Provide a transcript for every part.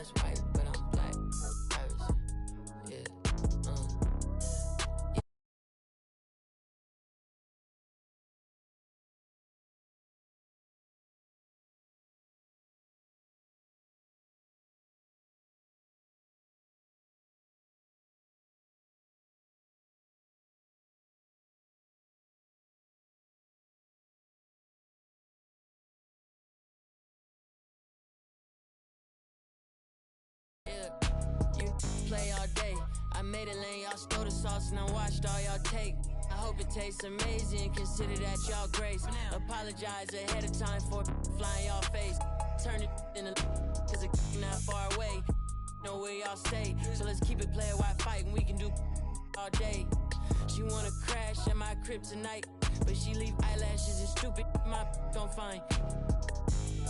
dress white, but I'm black. Iverson, yeah. You play all day. I made a lane, y'all stole the sauce and I watched all y'all take. I hope it tastes amazing, consider that y'all grace. Apologize ahead of time for flying y'all face. Turn it in a cause it's not far away. Know where y'all stay, so let's keep it player while fighting. We can do all day. She wanna crash at my crib tonight, but she leave eyelashes and stupid my don't find.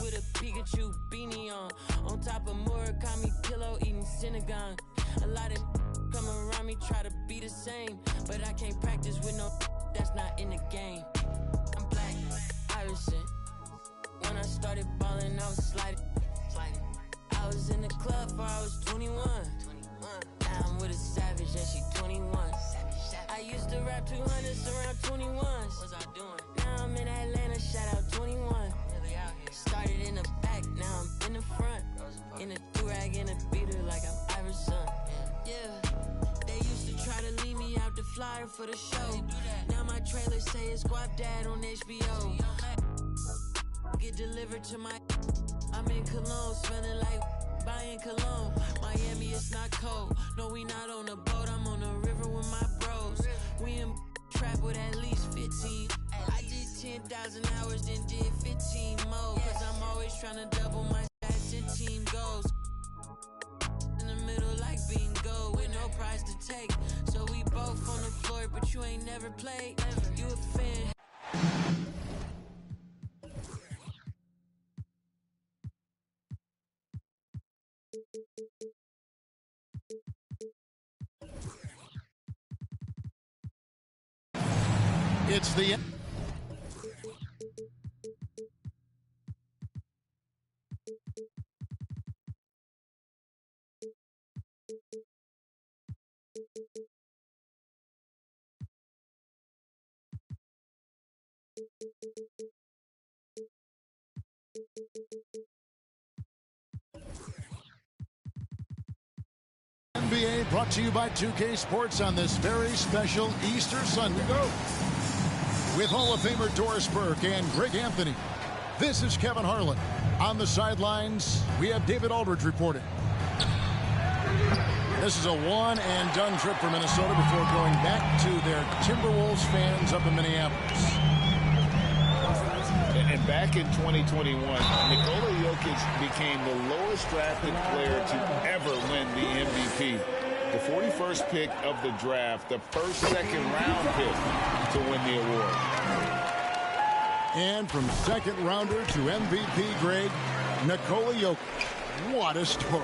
With a Pikachu beanie on top of Murakami pillow eating Synagogue. A lot of come around me try to be the same, but I can't practice with no that's not in the game. I'm black, Iverson. When I started balling, I was sliding. I was in the club before I was 21. Now I'm with a savage and she 21. I used to rap 200s around 21s. What's I doing? Now I'm in Atlanta, shout out 21. Started in the back, now I'm in the front. In a do-rag and a beater like I'm Iverson. Yeah, they used to try to leave me out the flyer for the show. Now my trailer say it's Guap Dad on HBO. Get delivered to my... I'm in Cologne, smelling like buying cologne. Miami, it's not cold. No, we not on a boat, I'm on the river with my bros. We in trap with at least 15. I did 10,000 hours, then did 15 more. Cause I'm always trying to double my stats and team goals. In the middle like bingo, with no prize to take. So we both on the floor, but you ain't never played. You a fan. It's the NBA brought to you by 2K Sports on this very special Easter Sunday. With Hall of Famer Doris Burke and Greg Anthony, this is Kevin Harlan. On the sidelines, we have David Aldridge reporting. This is a one-and-done trip for Minnesota before going back to their Timberwolves fans up in Minneapolis. And back in 2021, Nikola Jokic became the lowest drafted player to ever win the MVP. The 41st pick of the draft, the first second-round pick to win the award. And from second-rounder to MVP, Greg, Nikola Jokic. What a story.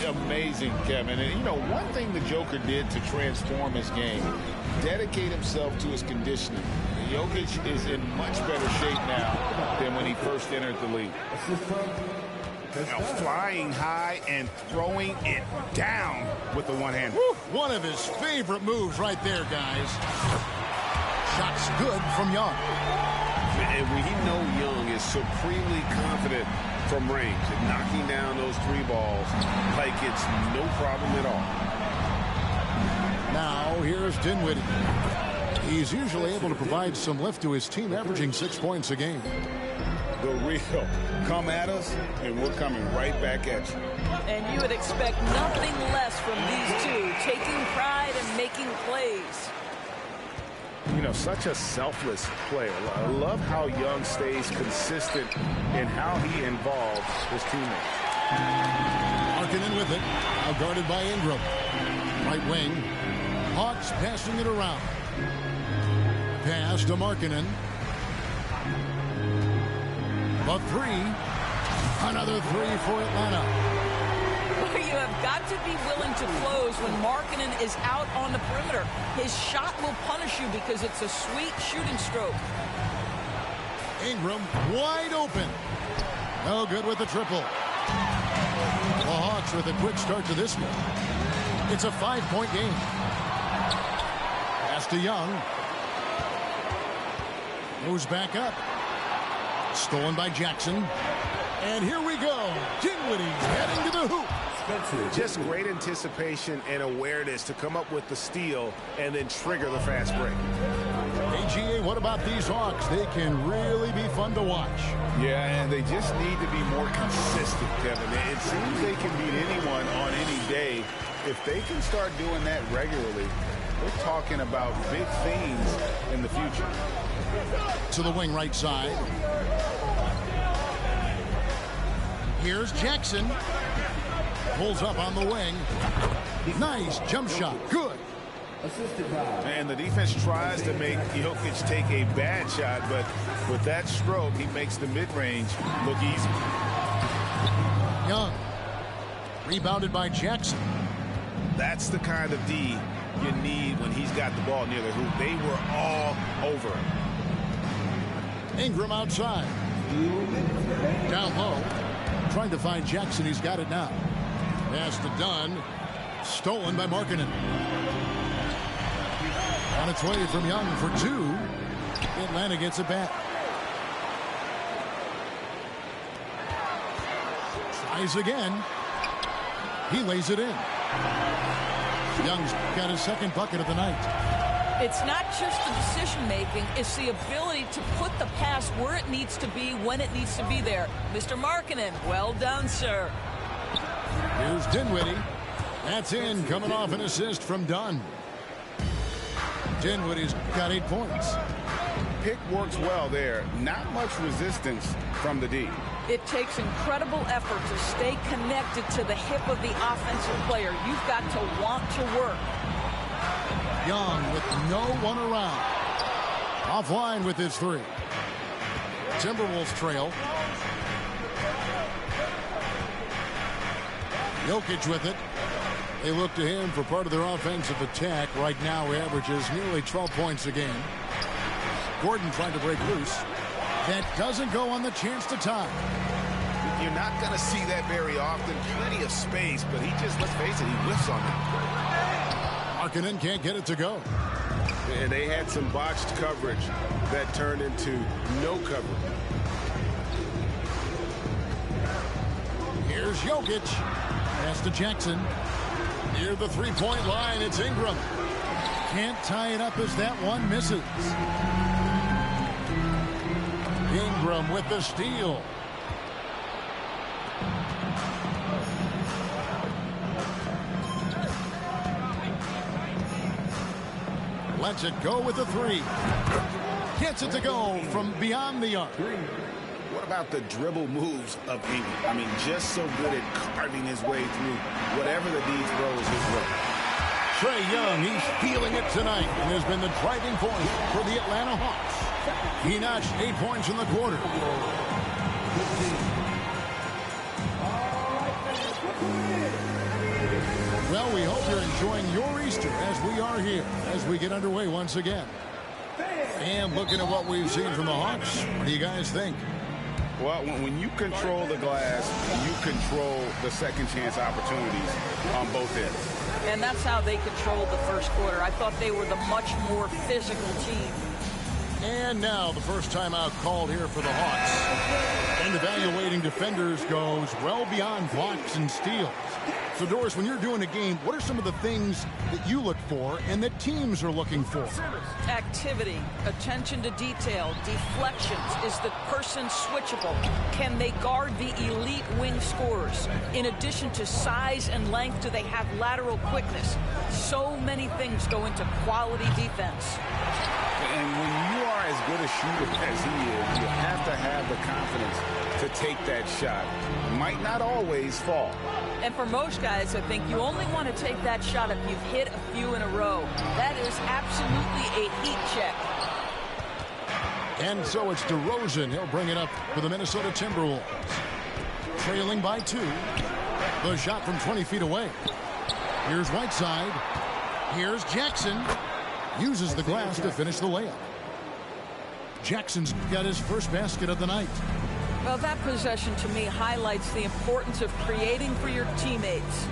Amazing, Kevin. And, you know, one thing the Joker did to transform his game, dedicate himself to his conditioning. Jokic is in much better shape now than when he first entered the league. Now flying high and throwing it down with the one hand. One of his favorite moves right there, guys. Shots good from Young. And we know Young is supremely confident from range and knocking down those three balls like it's no problem at all. Now here's Dinwiddie. He's usually able to provide some lift to his team, averaging 6 points a game. The real. Come at us, and we're coming right back at you. And you would expect nothing less from these two, taking pride and making plays. You know, such a selfless player. I love how Young stays consistent in how he involves his teammates. Markkanen with it. Now guarded by Ingram. Right wing. Hawks passing it around. Pass to Markkanen. The three. Another three for Atlanta. You have got to be willing to close when Markkanen is out on the perimeter. His shot will punish you because it's a sweet shooting stroke. Ingram wide open. No good with the triple. The Hawks with a quick start to this one. It's a 5-point game. Pass to Young. Moves back up. Stolen by Jackson. And here we go. Dinwiddie heading to the hoop. Just great anticipation and awareness to come up with the steal and then trigger the fast break. AGA, what about these Hawks? They can really be fun to watch. Yeah, and they just need to be more consistent, Kevin. It seems they can beat anyone on any day. If they can start doing that regularly, we're talking about big things in the future. To the wing right side. Here's Jackson. Pulls up on the wing. Nice jump shot. Good. And the defense tries to make Jokic take a bad shot, but with that stroke, he makes the mid-range look easy. Young. Rebounded by Jackson. That's the kind of D you need when he's got the ball near the hoop. They were all over him. Ingram outside. Down low. Trying to find Jackson. He's got it now. Pass to Dunn. Stolen by Markkanen. On its way from Young for two. Atlanta gets it back. Tries again. He lays it in. Young's got his second bucket of the night. It's not just the decision-making, it's the ability to put the pass where it needs to be, when it needs to be there. Mr. Markkanen, well done, sir. Here's Dinwiddie. That's in, coming off an assist from Dunn. Dinwiddie's got 8 points. Pick works well there. Not much resistance from the D. It takes incredible effort to stay connected to the hip of the offensive player. You've got to want to work. Young with no one around. Offline with his three. Timberwolves trail. Jokic with it. They look to him for part of their offensive attack. Right now, he averages nearly 12 points a game. Gordon trying to break loose. That doesn't go on the chance to tie. You're not going to see that very often. Plenty of space, but he just, let's face it, he whiffs on it. Markkanen can't get it to go. And they had some botched coverage that turned into no coverage. Here's Jokic. Pass to Jackson. Near the three-point line, it's Ingram. Can't tie it up as that one misses. Ingram with the steal. Lets it go with the three. Gets it to go from beyond the arc. What about the dribble moves of Ingram? I mean, just so good at carving his way through whatever the D throws his way. Trae Young, he's feeling it tonight and has been the driving force for the Atlanta Hawks. He notched 8 points in the quarter. Well, we hope you're enjoying your Easter as we are here as we get underway once again. And looking at what we've seen from the Hawks, what do you guys think? Well, when you control the glass, you control the second chance opportunities on both ends. And that's how they controlled the first quarter. I thought they were the much more physical team. And now the first timeout called here for the Hawks. And evaluating defenders goes well beyond blocks and steals. So, Doris, when you're doing a game, what are some of the things that you look for and that teams are looking for? Activity, attention to detail, deflections. Is the person switchable? Can they guard the elite wing scorers? In addition to size and length, do they have lateral quickness? So many things go into quality defense. And when you are as good a shooter as he is, you have to have the confidence to take that shot. It might not always fall. And for most guys, I think you only want to take that shot if you've hit a few in a row. That is absolutely a heat check. And so it's DeRozan. He'll bring it up for the Minnesota Timberwolves. Trailing by 2. The shot from 20 feet away. Here's Whiteside. Here's Jackson. Uses the glass to finish the layup. Jackson's got his first basket of the night. Well, that possession to me highlights the importance of creating for your teammates.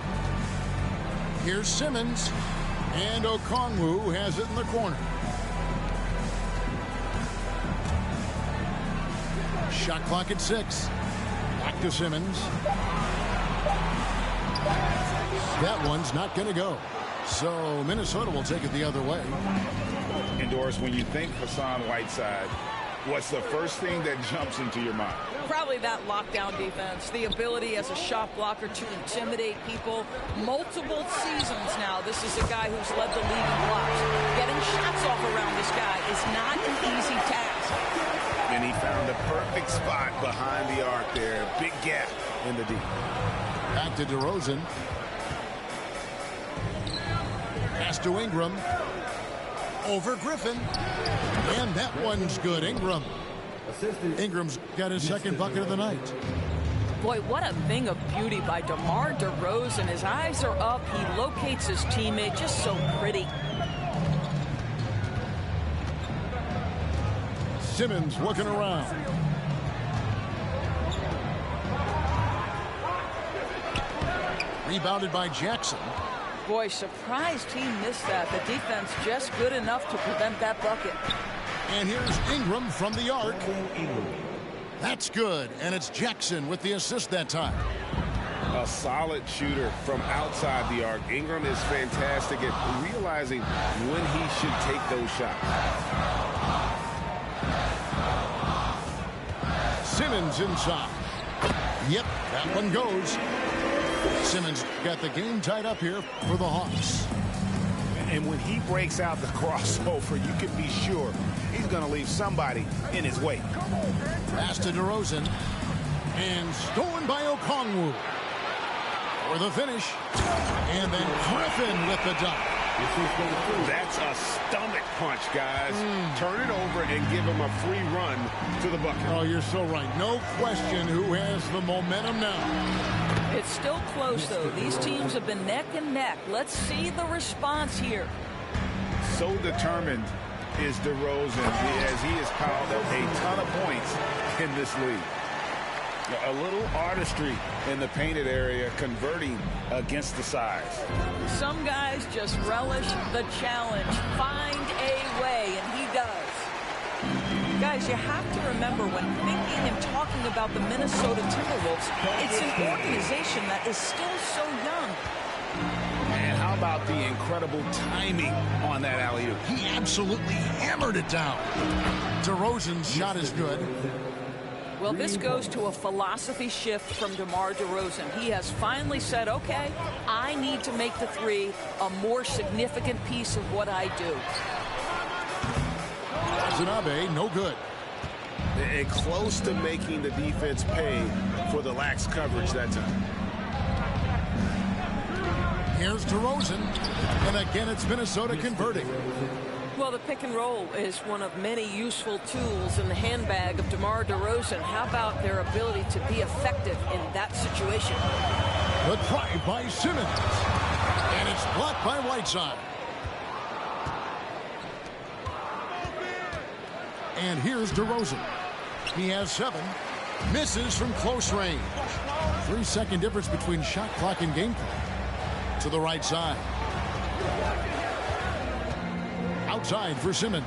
Here's Simmons, and Okongwu has it in the corner. Shot clock at 6. Back to Simmons. That one's not going to go. So Minnesota will take it the other way. And Doris, when you think Hassan Whiteside, what's the first thing that jumps into your mind? Probably that lockdown defense, the ability as a shot blocker to intimidate people. Multiple seasons now, this is a guy who's led the league in blocks. Getting shots off around this guy is not an easy task. And he found the perfect spot behind the arc there. Big gap in the D. Back to DeRozan. Pass to Ingram. Over Griffin. And that one's good. Ingram's got his second bucket of the night. Boy, what a thing of beauty by DeMar DeRozan. His eyes are up. He locates his teammate. Just so pretty. Simmons looking around. Rebounded by Jackson. Boy, surprised he missed that. The defense just good enough to prevent that bucket. And here's Ingram from the arc. That's good. And it's Jackson with the assist that time. A solid shooter from outside the arc. Ingram is fantastic at realizing when he should take those shots. Simmons inside. Yep, that one goes. Simmons got the game tied up here for the Hawks. And when he breaks out the crossover, you can be sure he's going to leave somebody in his way. Pass to DeRozan. And stolen by Okongwu. For the finish. And then Griffin with the dunk. That's a stomach punch, guys. Turn it over and give him a free run to the bucket. Oh, you're so right. No question who has the momentum now. It's still close, though. These teams have been neck and neck. Let's see the response here. So determined is DeRozan as he has piled up a ton of points in this league. A little artistry in the painted area, converting against the size. Some guys just relish the challenge. Find a way, and he does. Guys, you have to remember when thinking and talking about the Minnesota Timberwolves, it's an organization that is still so young. And how about the incredible timing on that alley-oop? He absolutely hammered it down. DeRozan's shot is good. Well, this goes to a philosophy shift from DeMar DeRozan. He has finally said, okay, I need to make the three a more significant piece of what I do. Zanabe, no good. And close to making the defense pay for the lax coverage that time. Here's DeRozan. And again, it's Minnesota converting. Well, the pick and roll is one of many useful tools in the handbag of DeMar DeRozan. How about their ability to be effective in that situation? The try by Simmons. And it's blocked by Whiteside. And here's DeRozan. He has 7. Misses from close range. 3-second difference between shot clock and game clock. To the right side. Outside for Simmons.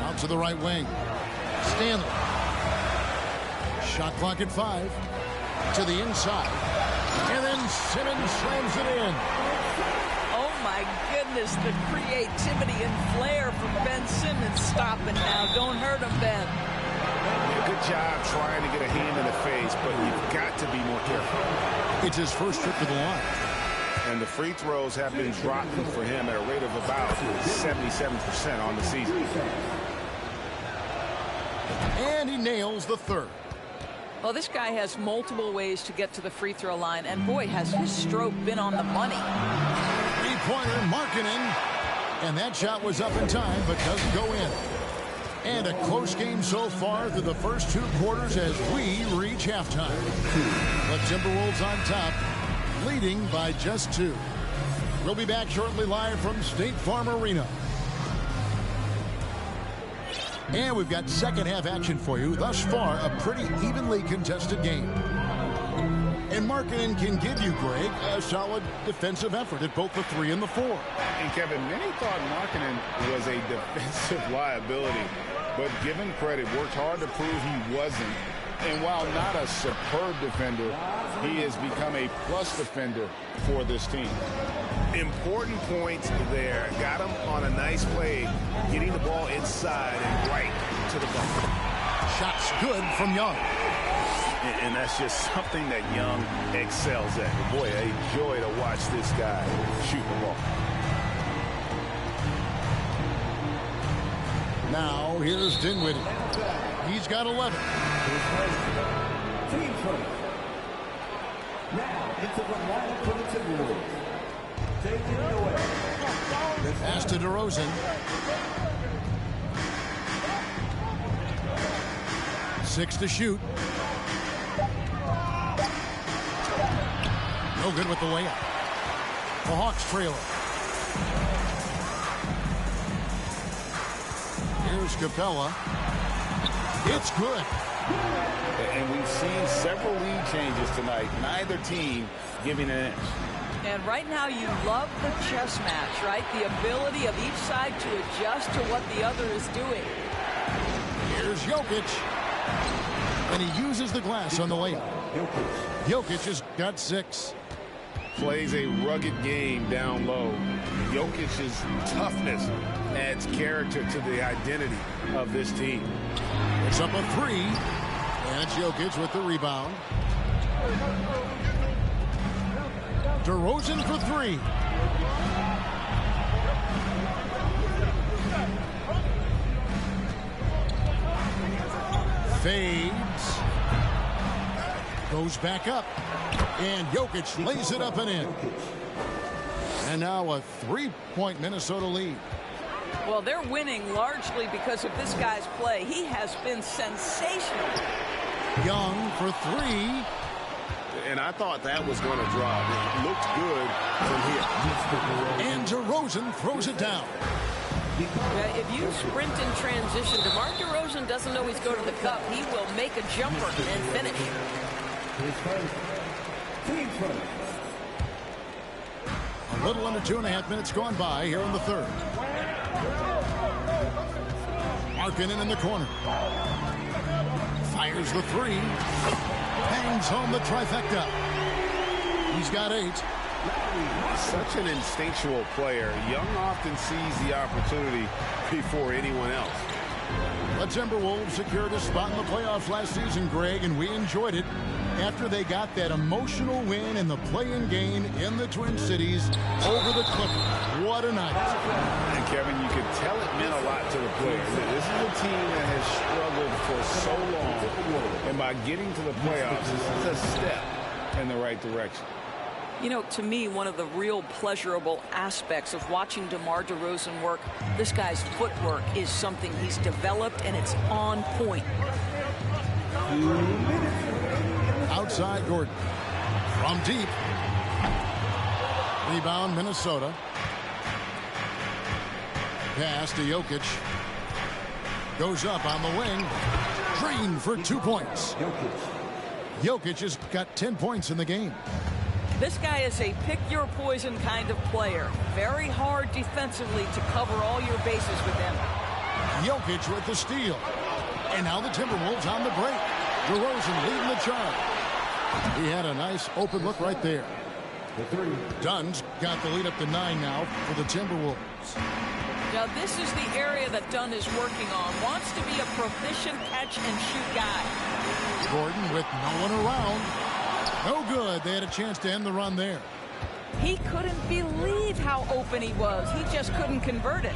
Out to the right wing. Stanley. Shot clock at 5. To the inside. And then Simmons slams it in. Oh, my goodness, the creativity and flair from Ben Simmons. Stop it now. Don't hurt him, Ben. Good job trying to get a hand in the face, but you've got to be more careful. It's his first trip to the line. And the free throws have been dropping for him at a rate of about 77% on the season. And he nails the third. Well, this guy has multiple ways to get to the free throw line, and boy, has his stroke been on the money. Three-pointer, Markkanen. And that shot was up in time, but doesn't go in. And a close game so far through the first 2 quarters as we reach halftime. The Timberwolves on top, leading by just 2. We'll be back shortly live from State Farm Arena. And we've got second half action for you. Thus far, a pretty evenly contested game. And Markkanen can give you, Greg, a solid defensive effort at both the 3 and the 4. And Kevin, many thought Markkanen was a defensive liability, but given credit, worked hard to prove he wasn't. And while not a superb defender, he has become a plus defender for this team. Important points there. Got him on a nice play, getting the ball inside and right to the bucket. Shots good from Young. And that's just something that Young excels at. Boy, a joy to watch this guy shoot the ball. Now, here's Dinwiddie. He's got 11. Team first. Now, into the lineup for the Timberwolves. Taking it away. Pass to DeRozan. 6 to shoot. No good with the layup. The Hawks trail it. Here's Capella. It's good. And we've seen several lead changes tonight. Neither team giving an inch. And right now you love the chess match, right? The ability of each side to adjust to what the other is doing. Here's Jokic. And he uses the glass on the layup. Jokic has got 6. Plays a rugged game down low. Jokic's toughness adds character to the identity of this team. It's up a 3. And it's Jokic with the rebound. DeRozan for 3. Fades. Goes back up. And Jokic lays it up and in. And now a 3-point Minnesota lead. Well, they're winning largely because of this guy's play. He has been sensational. Young for 3. And I thought that was going to drop. It looked good from here. And DeRozan throws it down. Yeah, if you sprint in transition, DeMar DeRozan doesn't always go to the cup. He will make a jumper and finish. Team first. A little under 2.5 minutes gone by here in the third. Markkanen in the corner. Fires the 3. Hangs home the trifecta. He's got 8. Such an instinctual player. Young often sees the opportunity before anyone else. The Timberwolves secured a spot in the playoffs last season, Greg, and we enjoyed it after they got that emotional win in the play-in game in the Twin Cities over the Clippers. What a night. And Kevin, you could tell it meant a lot to the players. This is a team that has struggled for so long, and by getting to the playoffs, this is a step in the right direction. You know, to me, one of the real pleasurable aspects of watching DeMar DeRozan work, this guy's footwork is something he's developed, and it's on point. Outside Gordon. From deep. Rebound Minnesota. Pass to Jokic. Goes up on the wing. Green for 2 points. Jokic has got 10 points in the game. This guy is a pick-your-poison kind of player. Very hard defensively to cover all your bases with him. Jokic with the steal. And now the Timberwolves on the break. DeRozan leading the charge. He had a nice open look right there. Dunn's got the lead up to 9 now for the Timberwolves. Now, this is the area that Dunn is working on. Wants to be a proficient catch-and-shoot guy. Gordon with no one around. No good. They had a chance to end the run there. He couldn't believe how open he was. He just couldn't convert it.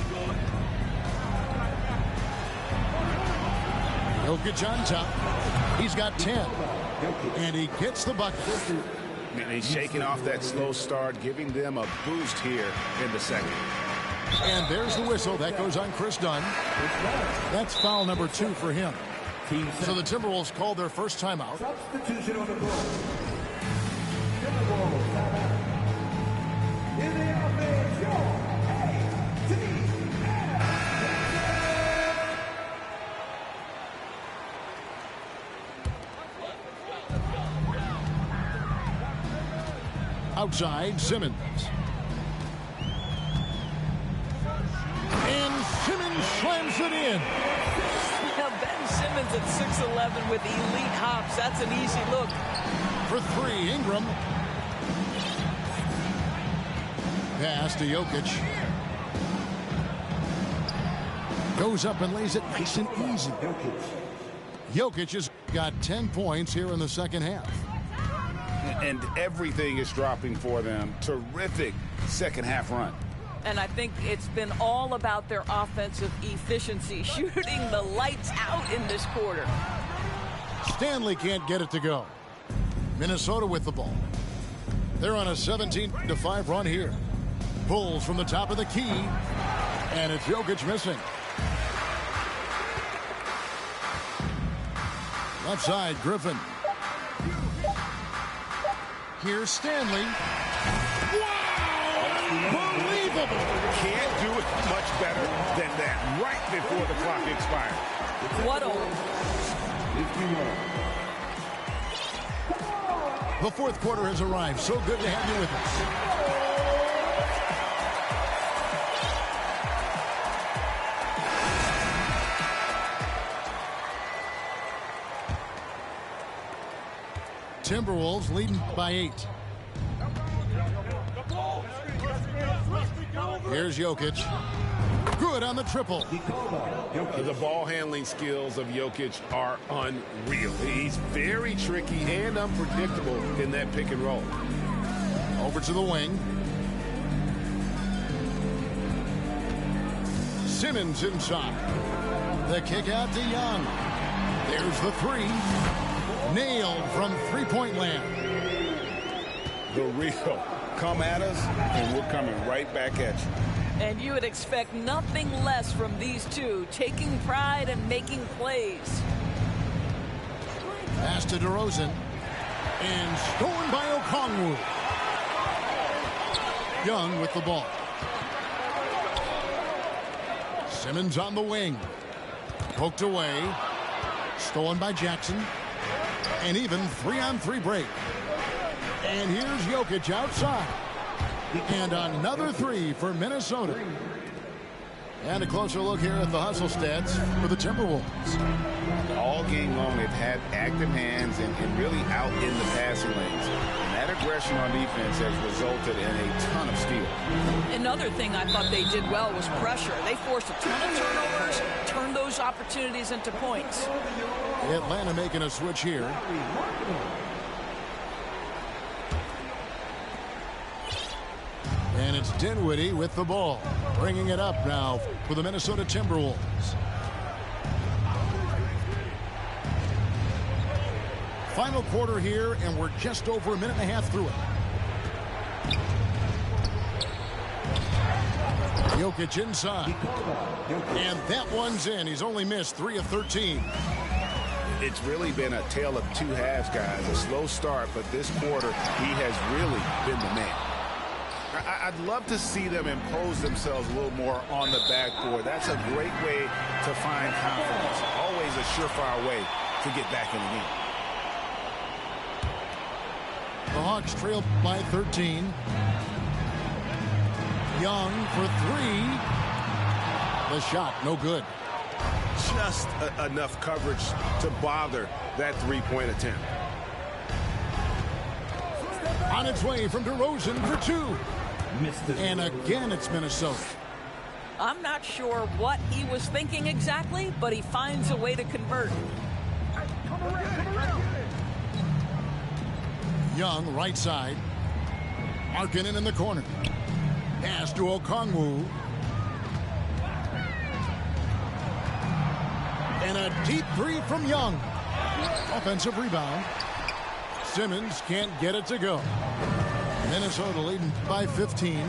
Jokic on top. He's got 10. And he gets the bucket. And he's shaking off that slow start, giving them a boost here in the second. And there's the whistle. That goes on Chris Dunn. That's foul number 2 for him. So the Timberwolves called their first timeout. Substitution on the court. Timberwolves timeout. In the offense, your A-T-M. Outside, Simmons. And Simmons slams it in. Now Ben Simmons at 6'11" with elite hops. That's an easy look. For three, Ingram. Pass to Jokic. Goes up and lays it nice and easy. Jokic has got 10 points here in the second half. And everything is dropping for them. Terrific second half run. And I think it's been all about their offensive efficiency, shooting the lights out in this quarter. Stanley can't get it to go. Minnesota with the ball. They're on a 17-5 run here. Pulls from the top of the key. And it's Jokic missing. Left side, Griffin. Here's Stanley. Unbelievable! Can't do it much better than that right before the clock expires. What a... The fourth quarter has arrived. So good to have you with us. Timberwolves leading by 8. Here's Jokic. Good on the triple. The ball handling skills of Jokic are unreal. He's very tricky and unpredictable in that pick and roll. Over to the wing. Simmons inside. The kick out to Young. There's the three. Nailed from three-point land. The real. Come at us, and we're coming right back at you. And you would expect nothing less from these two, taking pride and making plays. Pass to DeRozan. And stolen by Okongwu. Young with the ball. Simmons on the wing. Poked away. Stolen by Jackson. And even 3-on-3 break. And here's Jokic outside. And another three for Minnesota. And a closer look here at the hustle stats for the Timberwolves. All game long, they've had active hands and really out in the passing lanes. And that aggression on defense has resulted in a ton of steals. Another thing I thought they did well was pressure. They forced a ton of turnovers, turned those opportunities into points. Atlanta making a switch here. And it's Dinwiddie with the ball. Bringing it up now for the Minnesota Timberwolves. Final quarter here, and we're just over a minute and a half through it. Jokic inside. And that one's in. He's only missed 3 of 13. It's really been a tale of two halves, guys. A slow start, but this quarter, he has really been the man. I'd love to see them impose themselves a little more on the backboard. That's a great way to find confidence. Always a surefire way to get back in the game. The Hawks trail by 13. Young for three. The shot, no good. Just enough coverage to bother that three-point attempt. On its way from DeRozan for two. And again, it's Minnesota. I'm not sure what he was thinking exactly, but he finds a way to convert. Young, right side. Markkanen in the corner. Pass to Okongwu. And a deep three from Young. Offensive rebound. Simmons can't get it to go. Minnesota leading by 15.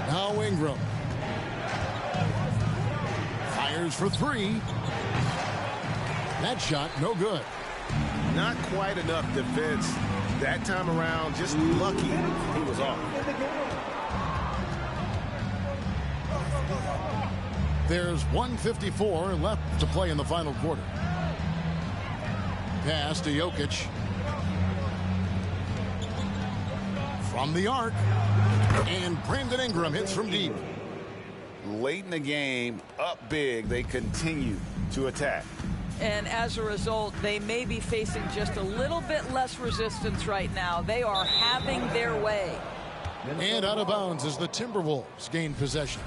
Now Ingram. Fires for three. That shot, no good. Not quite enough defense that time around. Just lucky he was off. There's 1:54 left to play in the final quarter. Pass to Jokic. From the arc. And Brandon Ingram hits from deep. Late in the game, up big, they continue to attack. And as a result, they may be facing just a little bit less resistance right now. They are having their way. And out of bounds as the Timberwolves gain possession.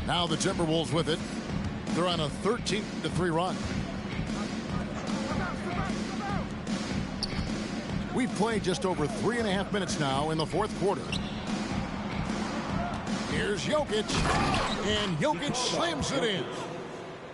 Now the Timberwolves with it. They're on a 13-3 run. We've played just over 3.5 minutes now in the fourth quarter. Here's Jokic, and Jokic slams it in.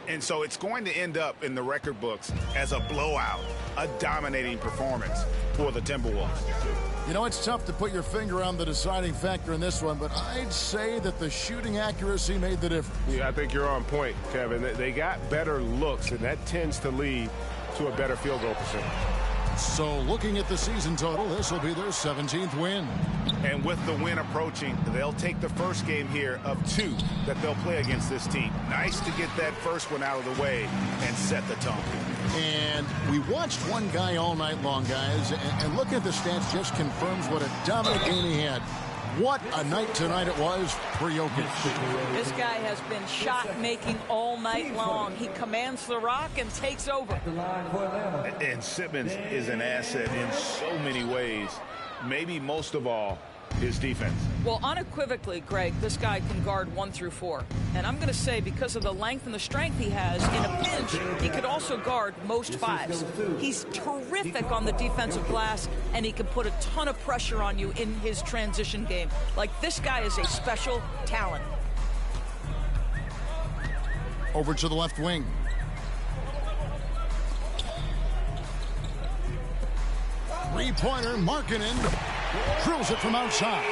And so it's going to end up in the record books as a blowout, a dominating performance for the Timberwolves. You know, it's tough to put your finger on the deciding factor in this one, but I'd say that the shooting accuracy made the difference. Yeah, I think you're on point, Kevin. They got better looks, and that tends to lead to a better field goal percentage. So looking at the season total, this will be their 17th win. And with the win approaching, they'll take the first game here of 2 that they'll play against this team. Nice to get that first one out of the way and set the tone. And we watched one guy all night long, guys, and looking at the stats just confirms what a dominant game he had. What a night tonight it was for Jokic. This guy has been shot-making all night long. He commands the rock and takes over. And Simmons is an asset in so many ways. Maybe most of all, his defense. Well, unequivocally, Greg, this guy can guard 1 through 4. And I'm going to say because of the length and the strength he has, in a pinch, he could also guard most 5s. He's terrific on the defensive glass, and he can put a ton of pressure on you in his transition game. Like, this guy is a special talent. Over to the left wing. Three-pointer, Markkanen drills it from outside.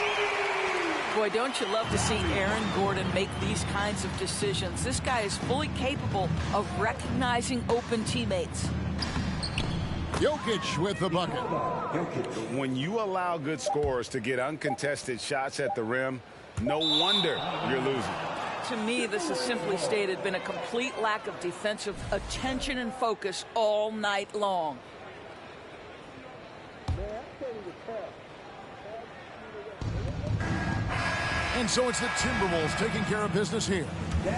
Boy, don't you love to see Aaron Gordon make these kinds of decisions. This guy is fully capable of recognizing open teammates. Jokic with the bucket. When you allow good scorers to get uncontested shots at the rim, no wonder you're losing. To me, this has simply stated been a complete lack of defensive attention and focus all night long. And so it's the Timberwolves taking care of business here.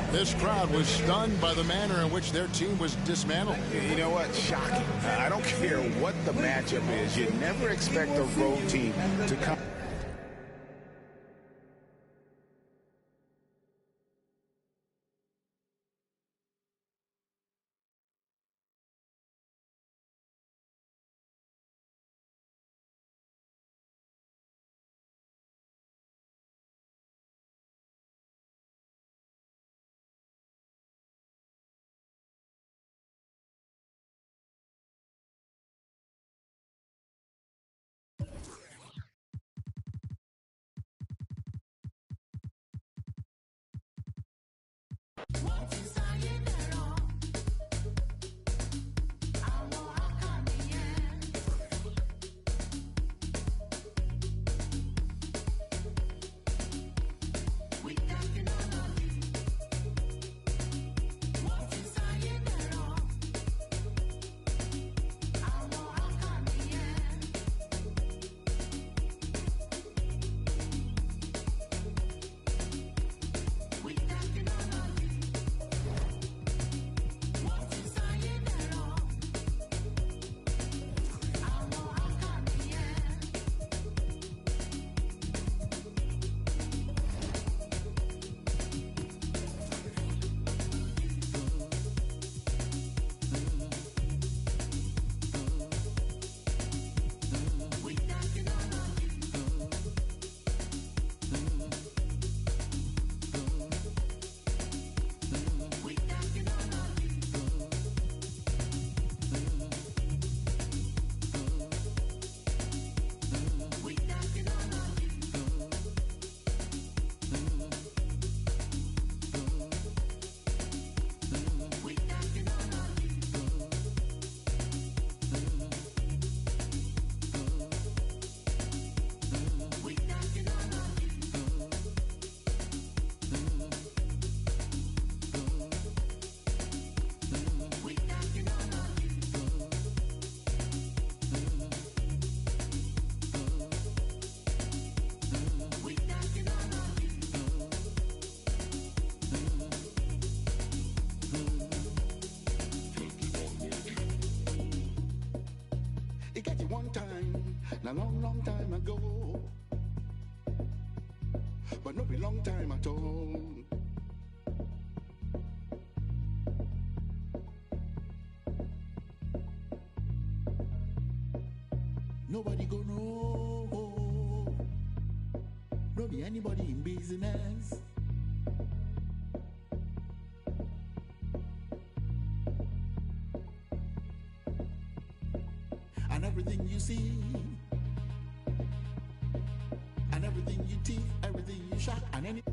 This crowd was stunned by the manner in which their team was dismantled. You know what? Shocking. I don't care what the matchup is. You never expect a road team to come. a long, long time ago. But not a long time at all. Nobody go know. No be anybody in business. And everything you see, and everything you teeth, everything you shot, and any.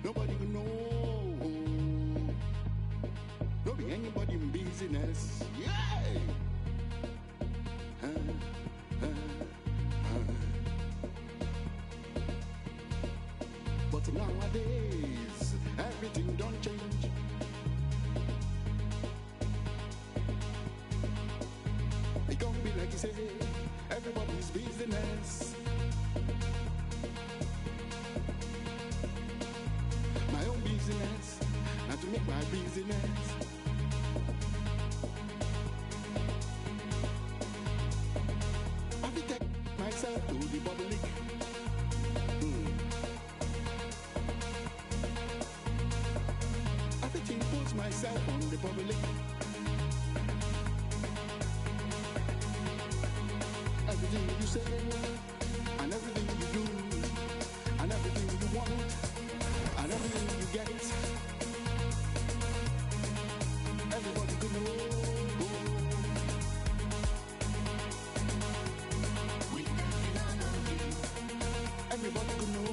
Nobody can know. No be anybody in business. Yeah. But nowadays, everything don't change. It gonna be like you say, everybody's business. My own business, not to make my business. I will take myself to the public. Everything puts myself on the public. Everything you say, and everything you do, and everything you want, and everything you get, everybody could know. Everybody could know.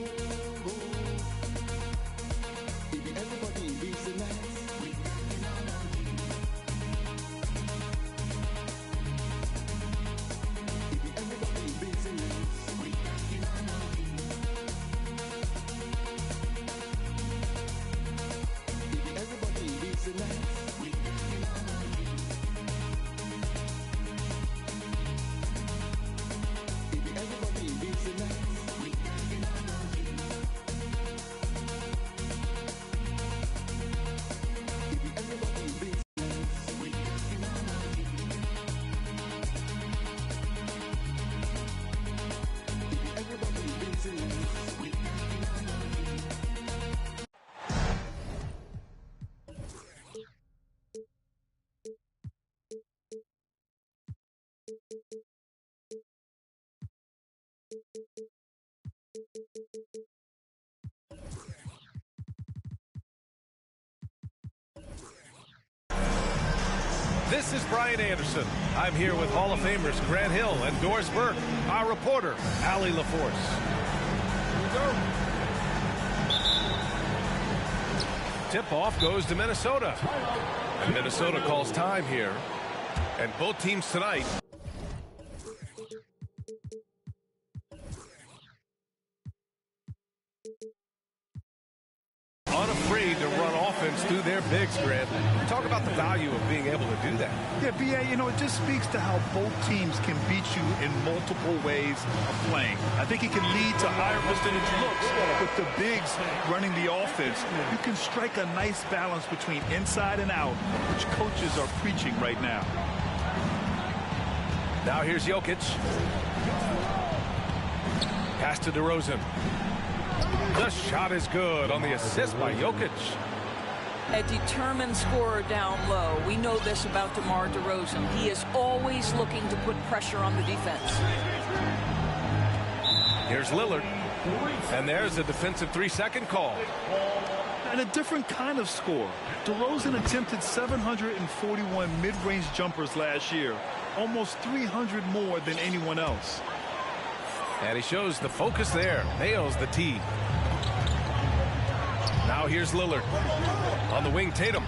If everybody in business. If everybody in business. If everybody in business. If everybody in business. This is Brian Anderson. I'm here with Hall of Famers Grant Hill and Doris Burke, our reporter, Allie LaForce. Tip-off goes to Minnesota. And Minnesota calls time here. And both teams tonight unafraid to run offense through their bigs, Grant. Talk about the value of being able to do that. Yeah, B.A., you know, it just speaks to how both teams can beat you in multiple ways of playing. I think it can lead to higher percentage looks with the bigs running the offense. You can strike a nice balance between inside and out, which coaches are preaching right now. Now here's Jokic. Pass to DeRozan. The shot is good on the assist by Jokic. A determined scorer down low. We know this about DeMar DeRozan. He is always looking to put pressure on the defense. Here's Lillard. And there's a defensive 3-second call. And a different kind of score. DeRozan attempted 741 mid-range jumpers last year. Almost 300 more than anyone else. And he shows the focus there. Nails the tee. Now here's Lillard. On the wing, Tatum.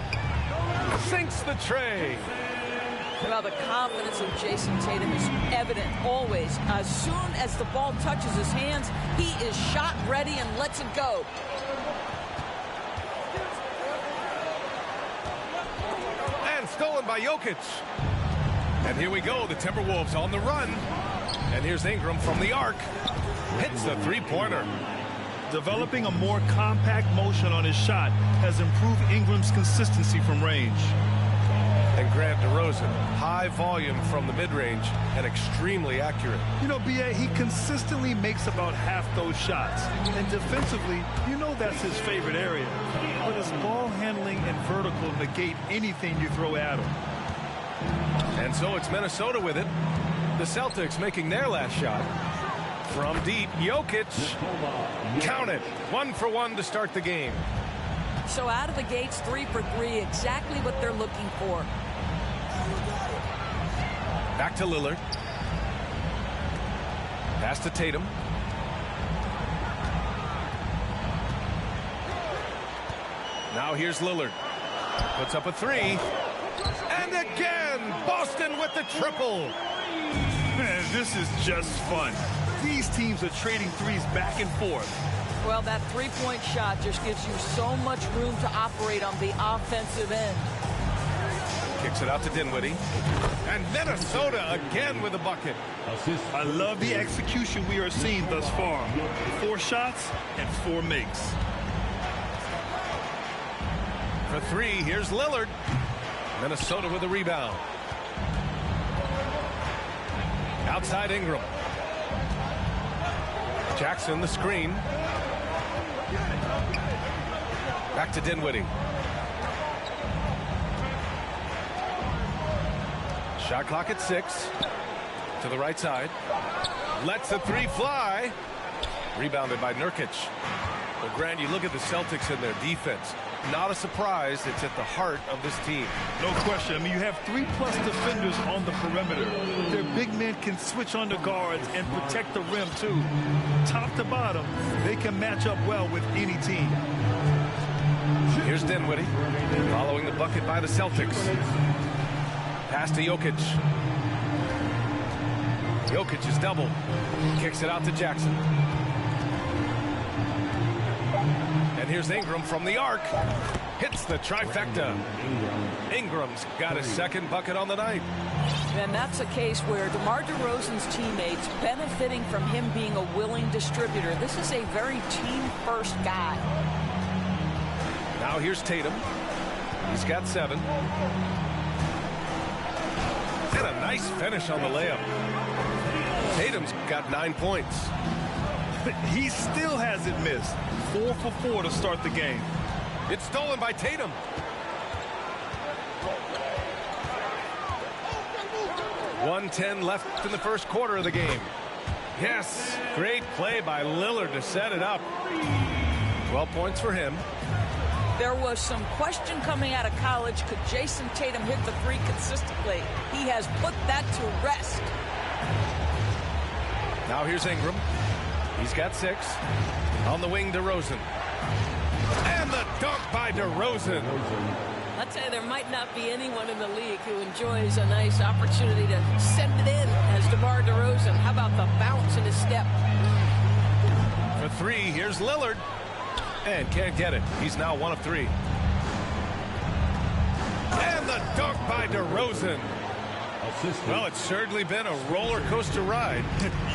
Sinks the tray. Well, the confidence of Jason Tatum is evident always. As soon as the ball touches his hands, he is shot ready and lets it go. And stolen by Jokic. And here we go, the Timberwolves on the run. And here's Ingram from the arc. Hits the three-pointer. Developing a more compact motion on his shot has improved Ingram's consistency from range. And Grant DeRozan, high volume from the mid-range and extremely accurate. You know, B.A., he consistently makes about half those shots. And defensively, you know that's his favorite area. But his ball handling and vertical negate anything you throw at him. And so it's Minnesota with it. The Celtics making their last shot. From deep, Jokic. Count it. 1 for 1 to start the game. So out of the gates, 3 for 3, exactly what they're looking for. Back to Lillard. Pass to Tatum. Now here's Lillard. Puts up a 3. And again, Boston with the triple. Man, this is just fun. These teams are trading threes back and forth. Well, that three-point shot just gives you so much room to operate on the offensive end. Kicks it out to Dinwiddie. And Minnesota again with a bucket. I love the execution we are seeing thus far. 4 shots and 4 makes. For 3, here's Lillard. Minnesota with a rebound. Outside Ingram. Jackson the screen. Back to Dinwiddie. Shot clock at 6. To the right side. Lets the 3 fly. Rebounded by Nurkic. Well, Grant, you look at the Celtics and their defense. Not a surprise. It's at the heart of this team. No question. I mean, you have 3+ defenders on the perimeter. Their big men can switch on the guards and protect the rim, too. Top to bottom, they can match up well with any team. Here's Dinwiddie, following the bucket by the Celtics. Pass to Jokic. Jokic is double. Kicks it out to Jackson. And here's Ingram from the arc. Hits the trifecta. Ingram's got his second bucket on the night. And that's a case where DeMar DeRozan's teammates benefiting from him being a willing distributor. This is a very team-first guy. Now here's Tatum. He's got 7. And a nice finish on the layup. Tatum's got 9 points. He still hasn't missed. 4 for 4 to start the game. It's stolen by Tatum. .110 left in the first quarter of the game. Yes, great play by Lillard to set it up. 12 points for him. There was some question coming out of college. Could Jason Tatum hit the 3 consistently? He has put that to rest. Now here's Ingram. He's got 6. On the wing, DeRozan. And the dunk by DeRozan. I'll tell you, there might not be anyone in the league who enjoys a nice opportunity to send it in as DeMar DeRozan. How about the bounce in his step? For 3, here's Lillard. And can't get it. He's now 1 of 3. And the dunk by DeRozan. Well, it's certainly been a roller coaster ride.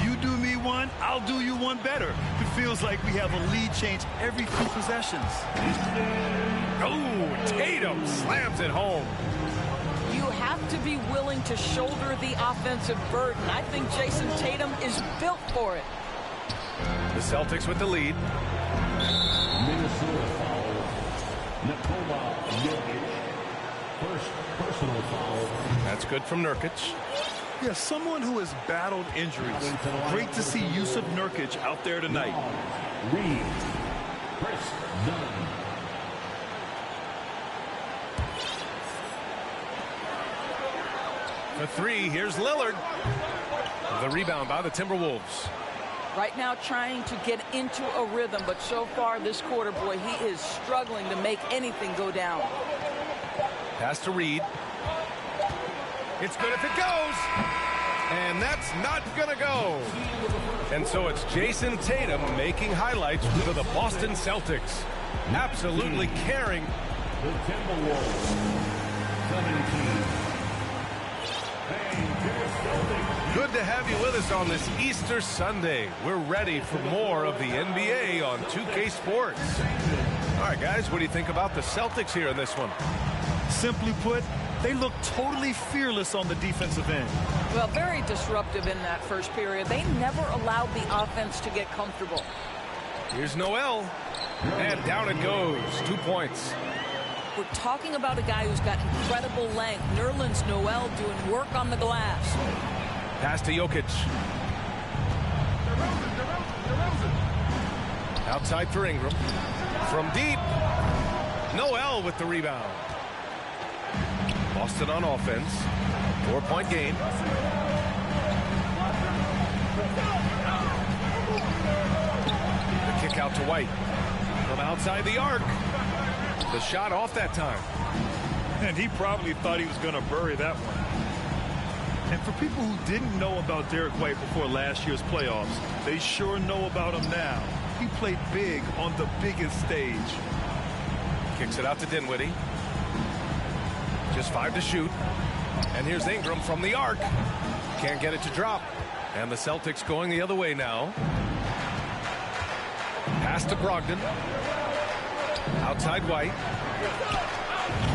You do me one, I'll do you one better. It feels like we have a lead change every few possessions. Oh, Tatum slams it home. You have to be willing to shoulder the offensive burden. I think Jason Tatum is built for it. The Celtics with the lead. Minnesota foul. Nikola Jokic. First personal foul. That's good from Nurkic. Yeah, someone who has battled injuries. Great to see Yusuf Nurkic out there tonight. Reed. Chris Dunn. For 3, here's Lillard. The rebound by the Timberwolves. Right now trying to get into a rhythm, but so far this quarter, boy, he is struggling to make anything go down. Pass to Reed. It's good if it goes. And that's not going to go. And so it's Jason Tatum making highlights for the Boston Celtics. Absolutely carrying. The Timberwolves. 17. Good Good to have you with us on this Easter Sunday. We're ready for more of the NBA on 2K Sports. All right, guys, what do you think about the Celtics here in this one? Simply put, they look totally fearless on the defensive end. Well, very disruptive in that first period. They never allowed the offense to get comfortable. Here's Noel, and down it goes. 2 points. We're talking about a guy who's got incredible length. Nerlens Noel doing work on the glass. Pass to Jokic. Outside for Ingram. From deep. Noel with the rebound. Boston on offense. 4-point game. The kick out to White. From outside the arc. The shot off that time. And he probably thought he was going to bury that one. And for people who didn't know about Derek White before last year's playoffs, they sure know about him now. He played big on the biggest stage. Kicks it out to Dinwiddie. Just 5 to shoot. And here's Ingram from the arc. Can't get it to drop. And the Celtics going the other way now. Pass to Brogdon. Outside White.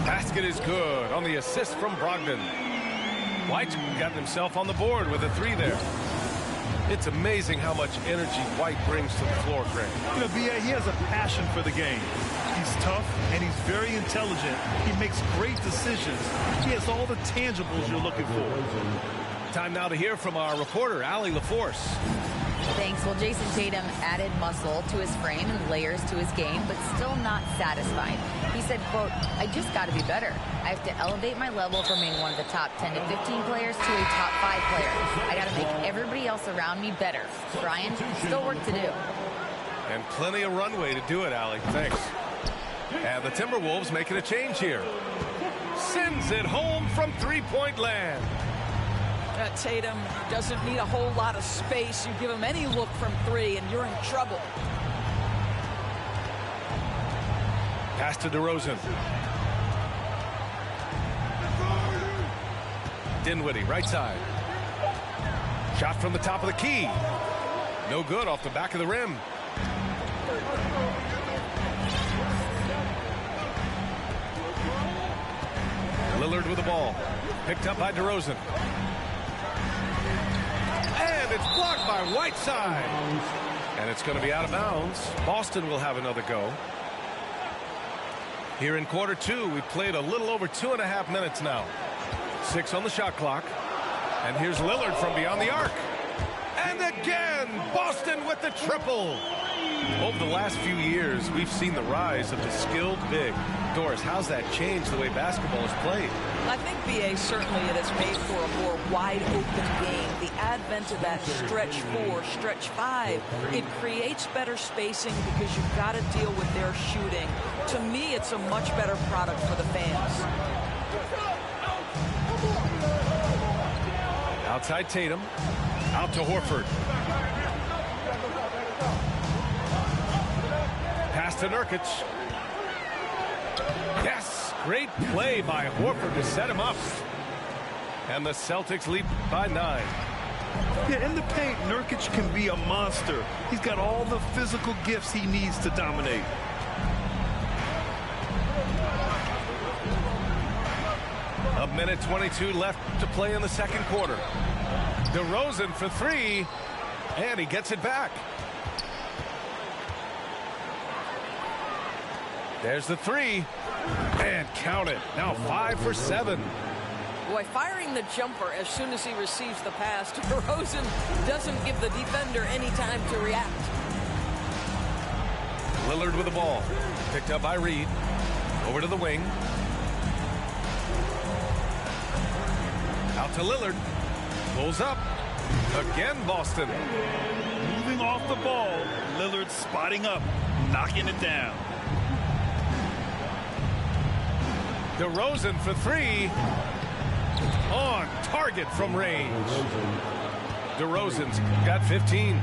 Basket is good on the assist from Brogdon. White's got himself on the board with a 3 there. It's amazing how much energy White brings to the floor, Craig. You know, B.A., he has a passion for the game. He's tough, and he's very intelligent. He makes great decisions. He has all the tangibles you're looking for. Time now to hear from our reporter, Allie LaForce. Thanks. Well, Jason Tatum added muscle to his frame and layers to his game, but still not satisfied. He said, quote, "I just got to be better. I have to elevate my level from being one of the top 10 to 15 players to a top 5 player. I got to make everybody else around me better." Brian, still work to do. And plenty of runway to do it, Allie. Thanks. And the Timberwolves making a change here. Sends it home from three-point land. Tatum doesn't need a whole lot of space. You give him any look from 3 and you're in trouble. Pass to DeRozan. Dinwiddie, right side. Shot from the top of the key. No good, off the back of the rim. Lillard with the ball. Picked up by DeRozan. And it's blocked by Whiteside. And it's going to be out of bounds. Boston will have another go. Here in quarter 2, we've played a little over 2.5 minutes now. 6 on the shot clock. And here's Lillard from beyond the arc. And again, Boston with the triple. Over the last few years, we've seen the rise of the skilled big. Doris, how's that changed the way basketball is played? I think, B.A., certainly it has made for a more wide-open game. The advent of that stretch 4, stretch 5, it creates better spacing because you've got to deal with their shooting. To me, it's a much better product for the fans. Outside Tatum. Out to Horford. Pass to Nurkic. Yes, great play by Horford to set him up. And the Celtics lead by 9. Yeah, in the paint, Nurkic can be a monster. He's got all the physical gifts he needs to dominate. A minute 22 left to play in the second quarter. DeRozan for 3, and he gets it back. There's the 3, and count it. Now 5 for 7. Boy, firing the jumper as soon as he receives the pass to DeRozan doesn't give the defender any time to react. Lillard with the ball. Picked up by Reed. Over to the wing. Out to Lillard. Pulls up. Again, Boston. Moving off the ball. Lillard spotting up. Knocking it down. DeRozan for 3. On target from range. DeRozan's got 15.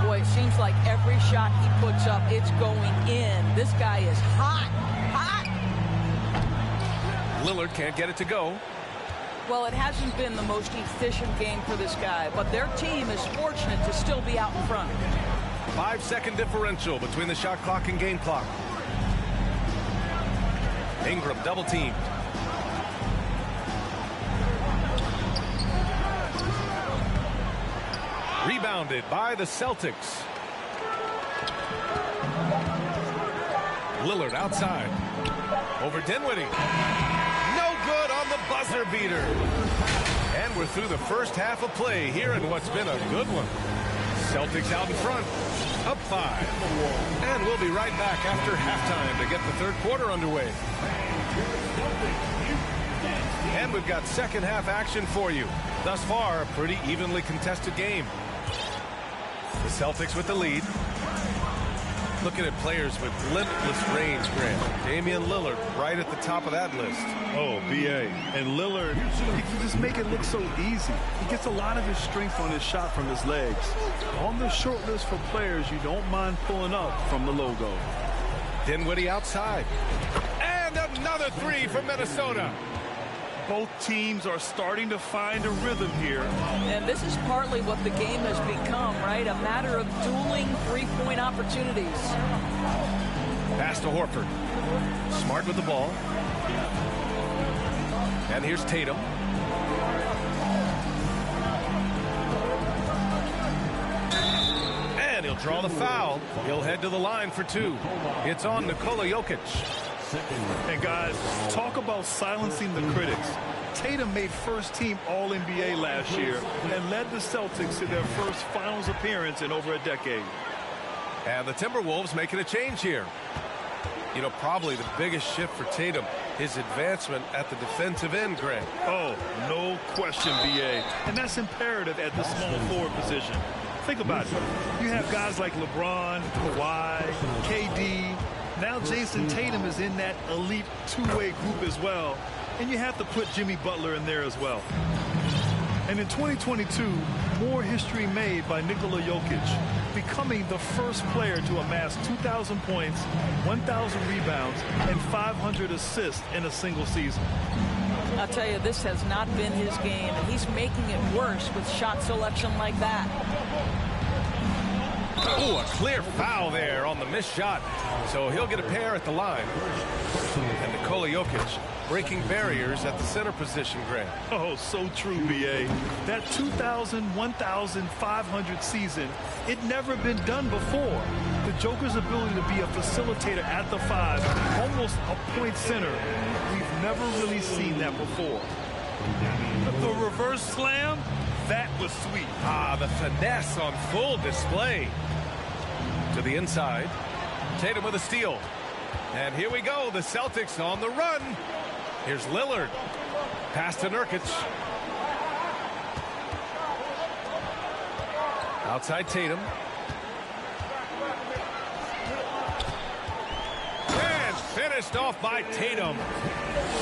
Boy, it seems like every shot he puts up, it's going in. This guy is hot. Hot. Lillard can't get it to go. Well, it hasn't been the most efficient game for this guy, but their team is fortunate to still be out in front. 5-second differential between the shot clock and game clock. Ingram double teamed. Rebounded by the Celtics. Lillard outside. Over Dinwiddie. No good on the buzzer beater. And we're through the first half of play here in what's been a good one. Celtics out in front. Up 5. And we'll be right back after halftime to get the third quarter underway. And we've got second half action for you. Thus far, a pretty evenly contested game. The Celtics with the lead. Looking at players with limitless range, Grant. Damian Lillard right at the top of that list. Oh, B.A. And Lillard, he can just make it look so easy. He gets a lot of his strength on his shot from his legs. On the short list for players you don't mind pulling up from the logo. Dinwiddie outside. And another three from Minnesota. Both teams are starting to find a rhythm here. And this is partly what the game has become, right? A matter of dueling three-point opportunities. Pass to Horford. Smart with the ball. And here's Tatum. And he'll draw the foul. He'll head to the line for 2. It's on Nikola Jokic. And guys, talk about silencing the critics. Tatum made first-team All-NBA last year and led the Celtics to their first finals appearance in over a decade. And the Timberwolves making a change here. You know, probably the biggest shift for Tatum, his advancement at the defensive end, Grant. Oh, no question, B.A. And that's imperative at the small forward position. Think about it. You have guys like LeBron, Kawhi, KD. Now Jason Tatum is in that elite two-way group as well. And you have to put Jimmy Butler in there as well. And in 2022, more history made by Nikola Jokic, becoming the first player to amass 2,000 points, 1,000 rebounds, and 500 assists in a single season. I'll tell you, this has not been his game, and he's making it worse with shot selection like that. Oh, a clear foul there on the missed shot. So he'll get a pair at the line. And Nikola Jokic breaking barriers at the center position, Grant. Oh, so true, B.A. That 2,000, 1,500 season, it never been done before. The Joker's ability to be a facilitator at the 5, almost a point center, we've never really seen that before. The reverse slam, that was sweet. Ah, the finesse on full display. To the inside. Tatum with a steal. And here we go. The Celtics on the run. Here's Lillard. Pass to Nurkic. Outside Tatum. And finished off by Tatum.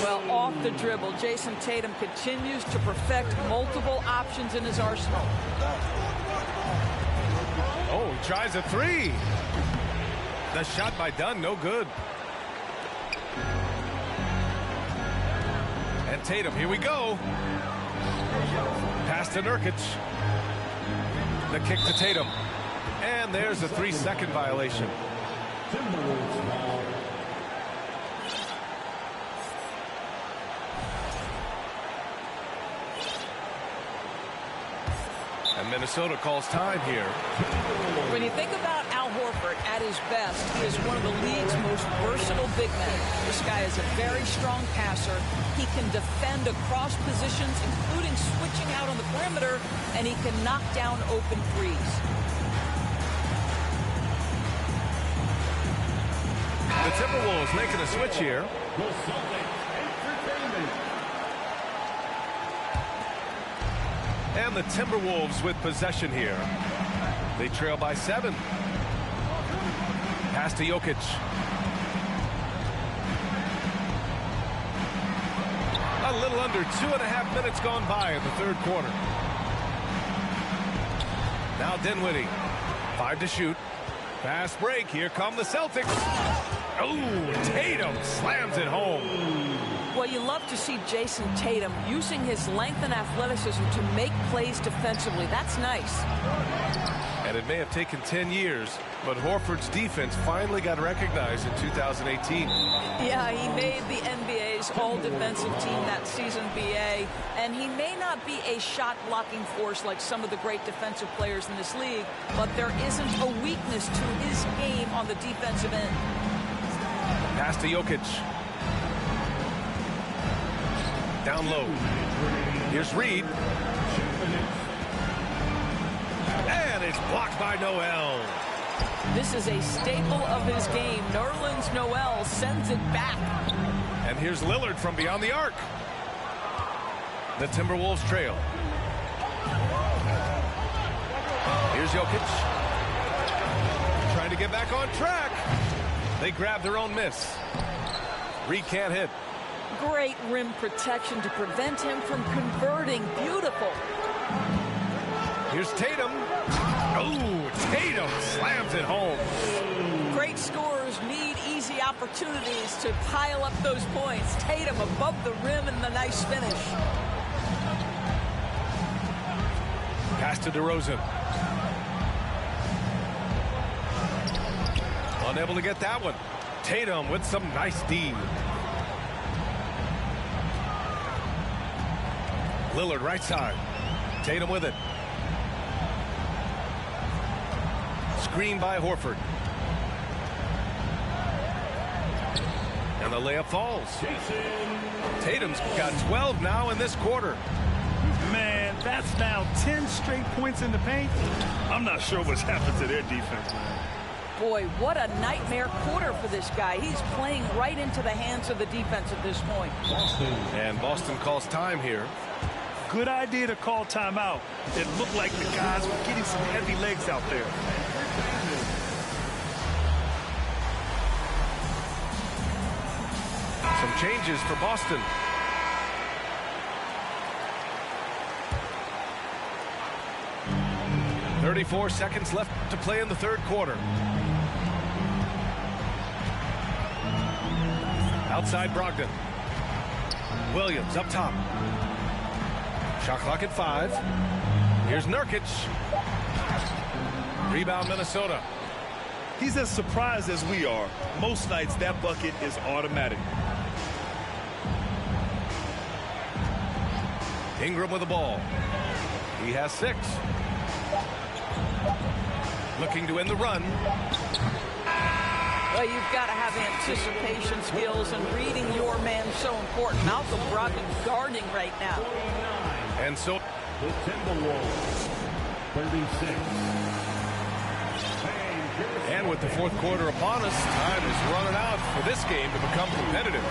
Well, off the dribble, Jason Tatum continues to perfect multiple options in his arsenal. Oh, he tries a 3. The shot by Dunn, no good. And Tatum, here we go. Pass to Nurkic. The kick to Tatum. And there's a 3-second violation. And Minnesota calls time here. When you think about Al Horford at his best, he is one of the league's most versatile big men. This guy is a very strong passer. He can defend across positions, including switching out on the perimeter, and he can knock down open threes. The Timberwolves making a switch here. And the Timberwolves with possession here. They trail by 7. Pass to Jokic. A little under 2.5 minutes gone by in the third quarter. Now Dinwiddie. 5 to shoot. Fast break. Here come the Celtics. Oh, Tatum slams it home. Well, you love to see Jason Tatum using his length and athleticism to make plays defensively. That's nice. And it may have taken 10 years, but Horford's defense finally got recognized in 2018. Yeah, he made the NBA's all-defensive team that season, BA, and he may not be a shot-blocking force like some of the great defensive players in this league, but there isn't a weakness to his game on the defensive end. Pass to Jokic. Down low. Here's Reed. And it's blocked by Noel. This is a staple of his game. Nerlens Noel sends it back. And here's Lillard from beyond the arc. The Timberwolves trail. Here's Jokic. Trying to get back on track. They grab their own miss. Reed can't hit. Great rim protection to prevent him from converting. Beautiful. Here's Tatum. Oh, Tatum slams it home. Great scorers need easy opportunities to pile up those points. Tatum above the rim and the nice finish. Pass to DeRozan. Unable to get that one. Tatum with some nice D. Lillard right side. Tatum with it. Screen by Horford. And the layup falls. Tatum's got 12 now in this quarter. Man, that's now 10 straight points in the paint. I'm not sure what's happened to their defense, man. Boy, what a nightmare quarter for this guy. He's playing right into the hands of the defense at this point. And Boston calls time here. Good idea to call timeout. It looked like the guys were getting some heavy legs out there. Some changes for Boston. .34 seconds left to play in the third quarter. Outside Brogdon. Williams up top. Shot clock at 5. Here's Nurkic. Rebound Minnesota. He's as surprised as we are. Most nights that bucket is automatic. Ingram with the ball. He has 6. Looking to end the run. Well, you've got to have anticipation skills, and reading your man so important. Malcolm Brogdon guarding right now. And so the Timberwolves, 36. And with the fourth quarter upon us, time is running out for this game to become competitive.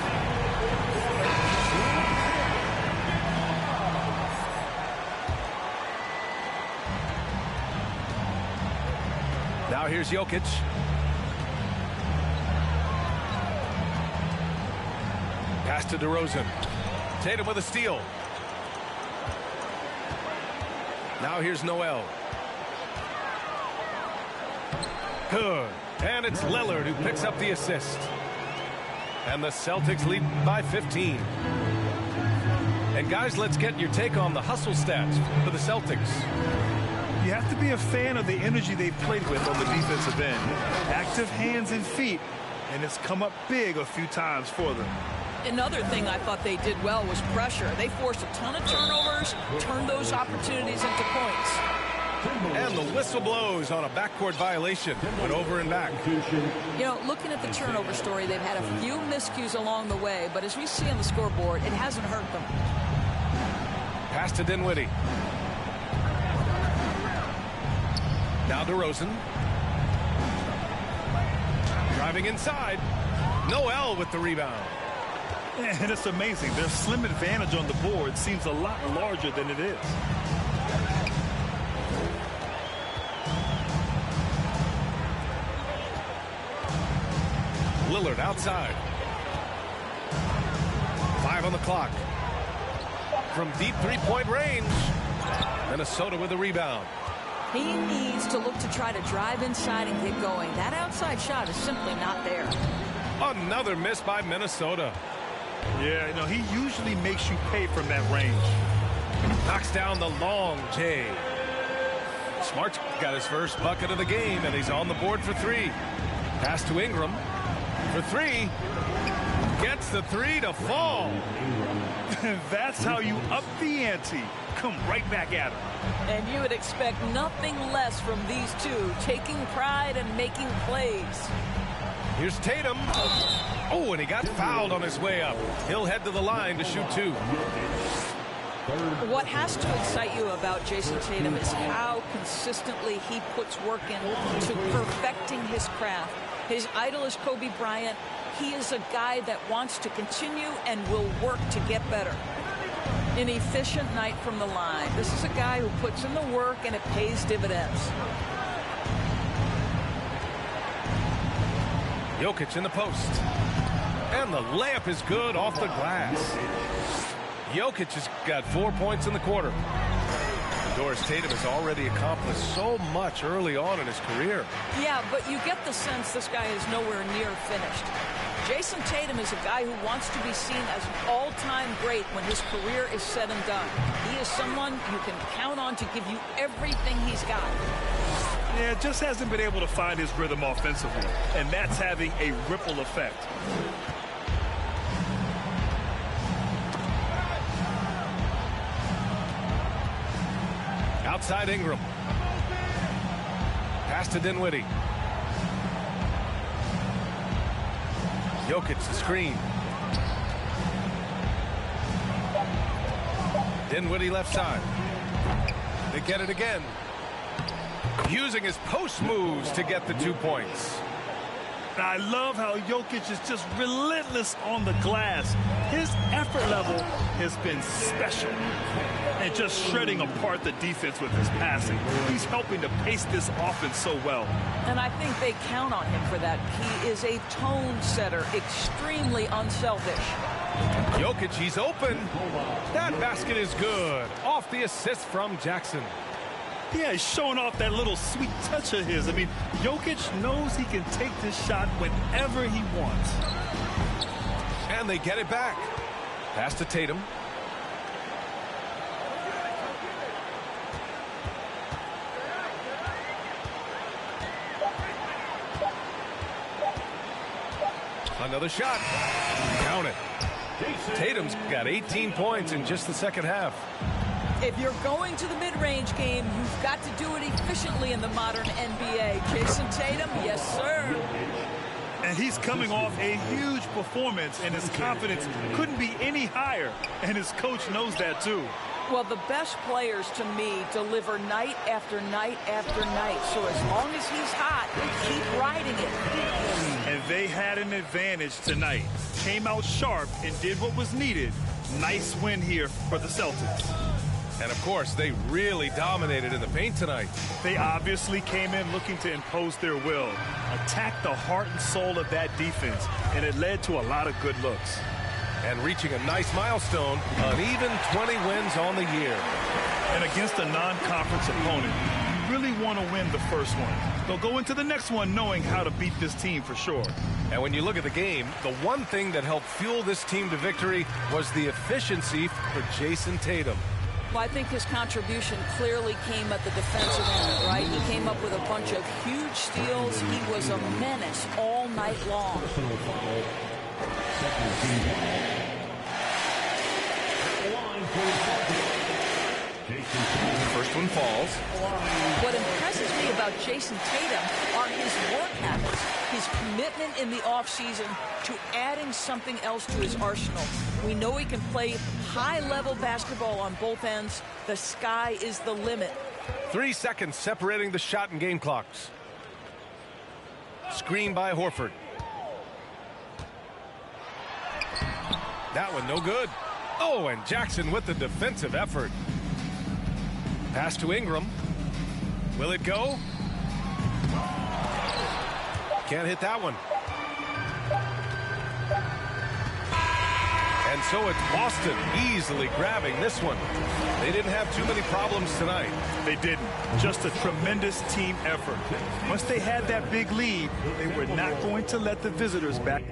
Now here's Jokic. Pass to DeRozan. Tatum with a steal. Now here's Noel. Good. And it's Lillard who picks up the assist. And the Celtics lead by 15. And guys, let's get your take on the hustle stats for the Celtics. You have to be a fan of the energy they've played with on the defensive end. Active hands and feet, and it's come up big a few times for them. Another thing I thought they did well was pressure. They forced a ton of turnovers, turned those opportunities into points. And the whistle blows on a backcourt violation. Went over and back. You know, looking at the turnover story, they've had a few miscues along the way, but as we see on the scoreboard, it hasn't hurt them. Pass to Dinwiddie. Now DeRozan. Driving inside. Noel with the rebound. And it's amazing. Their slim advantage on the board seems a lot larger than it is. Lillard outside. 5 on the clock. From deep three-point range. Minnesota with the rebound. He needs to look to try to drive inside and get going. That outside shot is simply not there. Another miss by Minnesota. Yeah, you know, he usually makes you pay from that range. Knocks down the long J. Smart's got his first bucket of the game, and he's on the board for three. Pass to Ingram for three. Gets the three to fall. That's how you up the ante. Come right back at him. And you would expect nothing less from these two, taking pride and making plays. Here's Tatum. Oh, and he got fouled on his way up. He'll head to the line to shoot two. What has to excite you about Jason Tatum is how consistently he puts work into perfecting his craft. His idol is Kobe Bryant. He is a guy that wants to continue and will work to get better. An efficient night from the line. This is a guy who puts in the work and it pays dividends. Jokic in the post. And the layup is good off the glass. Jokic has got 4 points in the quarter. Doris Tatum has already accomplished so much early on in his career. Yeah, but you get the sense this guy is nowhere near finished. Jason Tatum is a guy who wants to be seen as an all-time great when his career is said and done. He is someone you can count on to give you everything he's got. Yeah, just hasn't been able to find his rhythm offensively, and that's having a ripple effect. Outside Ingram. Pass to Dinwiddie. Jokic the screen. Dinwiddie left side. They get it again. Using his post moves to get the 2 points. I love how Jokic is just relentless on the glass. His effort level has been special. And just shredding apart the defense with his passing. He's helping to pace this offense so well. And I think they count on him for that. He is a tone setter, extremely unselfish. Jokic, he's open. That basket is good. Off the assist from Jackson. Yeah, he's showing off that little sweet touch of his. I mean, Jokic knows he can take this shot whenever he wants. And they get it back. Pass to Tatum. Another shot. Count it. Tatum's got 18 points in just the second half. If you're going to the mid-range game, you've got to do it efficiently in the modern NBA. Jason Tatum, yes, sir. And he's coming off a huge performance, and his confidence couldn't be any higher. And his coach knows that, too. Well, the best players, to me, deliver night after night after night. So as long as he's hot, keep riding it. And they had an advantage tonight. Came out sharp and did what was needed. Nice win here for the Celtics. And, of course, they really dominated in the paint tonight. They obviously came in looking to impose their will, attack the heart and soul of that defense, and it led to a lot of good looks. And reaching a nice milestone, an even 20 wins on the year. And against a non-conference opponent, you really want to win the first one. They'll go into the next one knowing how to beat this team for sure. And when you look at the game, the one thing that helped fuel this team to victory was the efficiency for Jason Tatum. Well, I think his contribution clearly came at the defensive end, right? He came up with a bunch of huge steals. He was a menace all night long. First one falls. What impresses me about Jason Tatum are his work habits, his commitment in the offseason to adding something else to his arsenal. We know he can play high-level basketball on both ends. The sky is the limit. 3 seconds separating the shot and game clocks. Screen by Horford. That one no good. Oh, and Jackson with the defensive effort. Pass to Ingram. Will it go? Can't hit that one. And so it's Boston easily grabbing this one. They didn't have too many problems tonight. They didn't. Just a tremendous team effort. Once they had that big lead, they were not going to let the visitors back.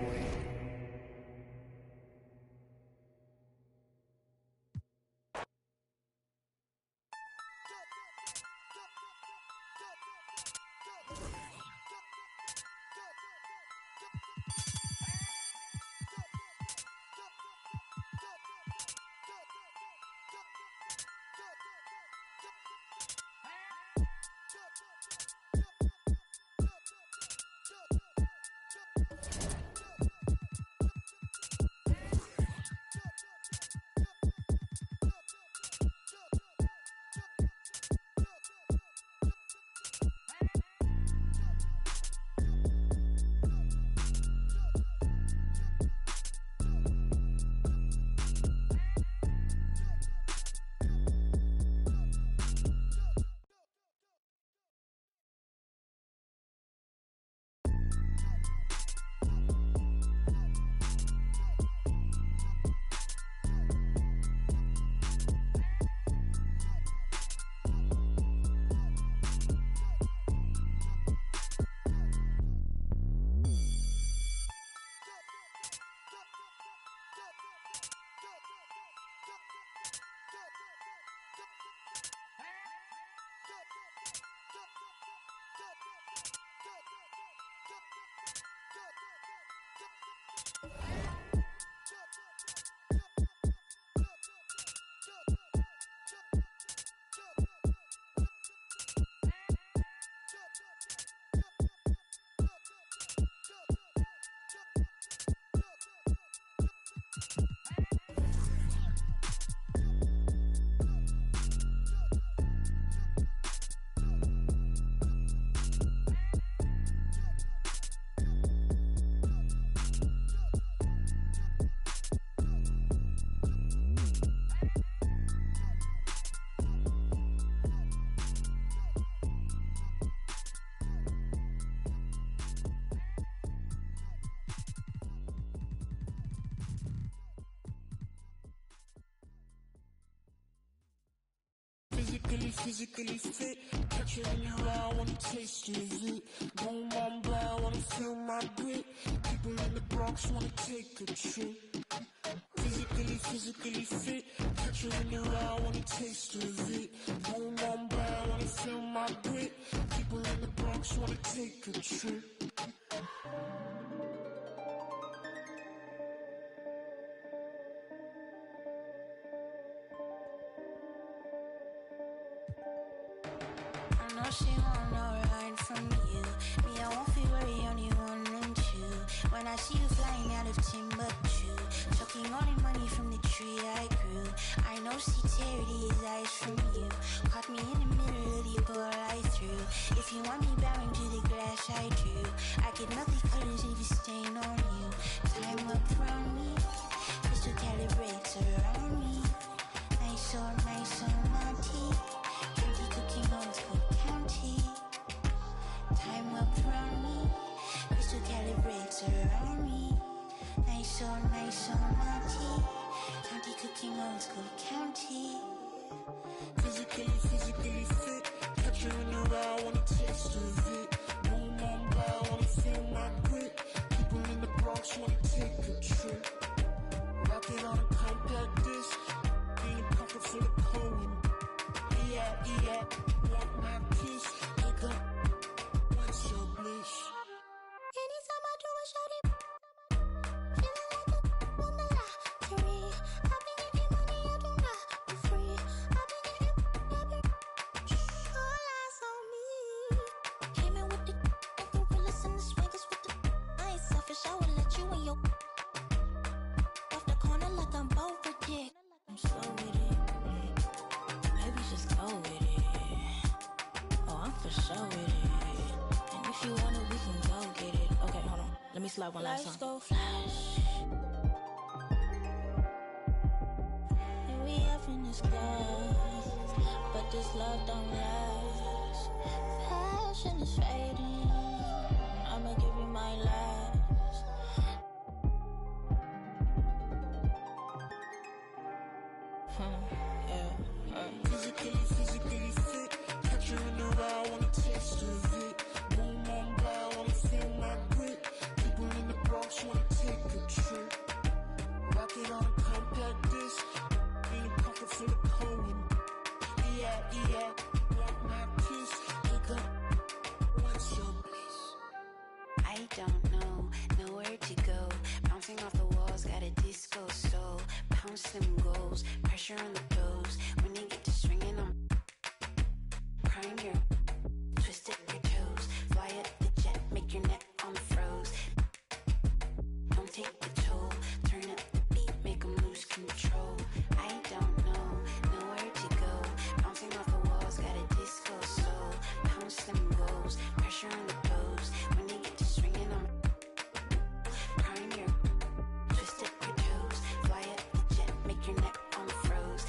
physically fit. Catch it in your eye, wanna taste of it. Boom, on blow, wanna feel my grit. People in the Bronx wanna take a trip. Physically fit. Catch it in your eye, wanna taste of it. Boom, on blow, wanna feel my grit. People in the Bronx wanna take a trip. She want no ride from you. Me, I won't feel worry, only one and two. When I see you flying out of Timbuktu, chucking all the money from the tree I grew. I know see charity is eyes from you. Caught me in the middle of the ball I threw. If you want me bowing to the glass I drew, I could melt the colors if you stain on you. Time up around me, crystal calibrates around me. Nice on my teeth. Candy cooking on school. Time up around me, crystal calibrates around me. Nice on my teeth. County cooking old school county. Physically fit. Catch you in the eye, wanna taste of it. Boom, on blow, wanna feel my grit. People in the Bronx wanna take a trip. Rock it on a compact disc. In a pocket full of coin. Yeah, want my kiss. Wake up. Anytime I do a shawty, feeling like a won the lottery. I've been getting money, I do not be free. I've been all eyes on me. Came in with the gorillas and the swingers with the I ain't selfish, I will let you in your off the corner like I'm both for dick. I'm slow with it, maybe just go with it. Oh, I'm for sure with it. If you want it, we can go get it. Okay, hold on. Let me slide one last time. Let's go flash. And we up in this class, but this love don't last. Passion is fading. I'ma give you my last. Physically fit. Catch you in the eye, wanna taste of it. Boom, on blow, wanna feel my grit. People in the Bronx wanna take a trip. Rock it on a compact disc. In a pocket full of coin. Yeah, want my kiss. Pick up, what's your bliss? I don't know, nowhere to go. Bouncing off the walls, got a disco soul. Pounce them goals, pressure on the toes. When they get to swinging, I'm prime your twisted your toes. Fly up the jet, make your neck on froze. Don't take the toll, turn up the beat, make them lose control. I don't know, nowhere to go. Bouncing off the walls, got a disco soul. Pounce them goals, pressure on the toes. When they get to swinging, I'm prime your twisted your toes. Fly up the jet, make your neck on froze.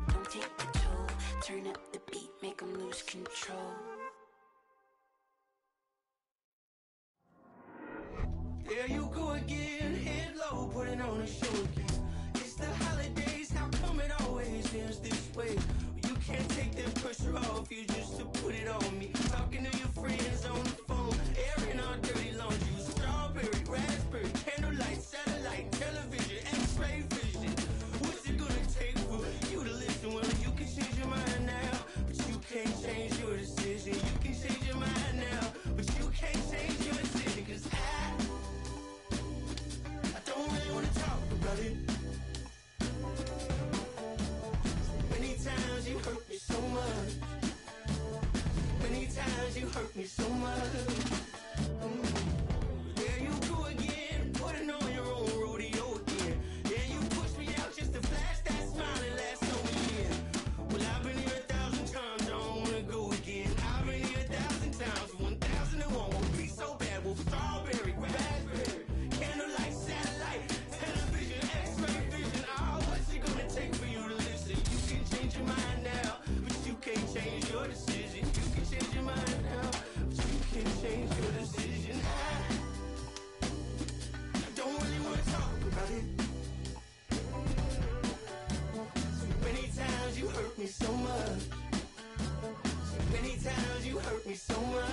Don't take the toll, turn up the beat, make them lose control. There you go again, head low, putting on a show again. It's the holidays, how come it always ends this way? You can't take that pressure off you just to put it on me. Talking to your friends on the phone, airing our dirty laundry. Strawberry, raspberry, candlelight, satellite, television, x-ray vision. What's it gonna take for you to listen? Well, you can change your mind now, but you can't change your decision. You can change your mind now, but you can't change your decision. Cause I don't really wanna talk about it. Many times you hurt me so much. Many times you hurt me so much. There you go again, putting on your own rodeo again. Yeah, you pushed me out just to flash that smile and last over year. Well, I've been here 1,000 times, I don't wanna go again. I've been here 1,000 times, 1,001 won't be so bad. Well, strawberry, raspberry, candlelight, satellite, television, x-ray vision. Oh, what's it gonna take for you to listen? You can change your mind now, but you can't change your decision. You can change your mind now, but you can't change hurt me so much. So many times you hurt me so much.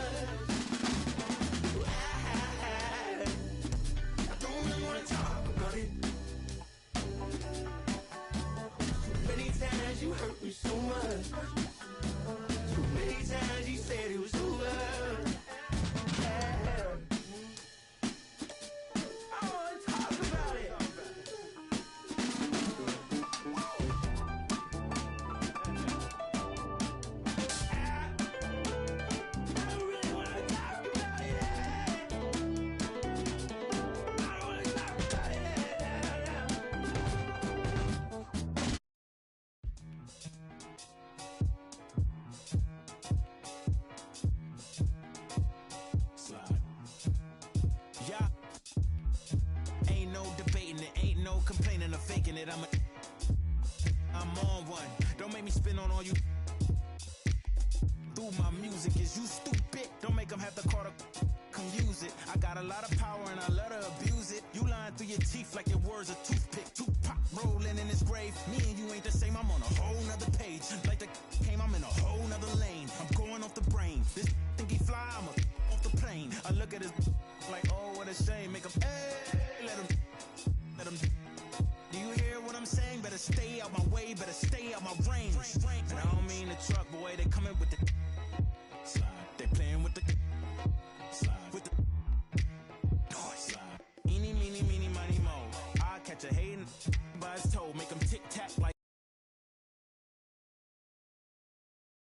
I don't really want to talk about it. So many times you hurt me so much. So many times you said it was over. I'm on one. Don't make me spin on all you. Through my music, is you stupid? Don't make them have the car to come use it. I got a lot of power and I let her abuse it. You lying through your teeth like your words a toothpick. Tupac rolling in his grave. Me and you ain't the same. I'm on a whole nother page. Like the came, I'm in a whole nother lane. I'm going off the brain. This think he fly, I'm off the plane. I look at his like, oh, what a shame. Make him, let him. Do you hear what I'm saying? Better stay out my way, better stay out my range. And I don't mean the truck, boy, they coming with the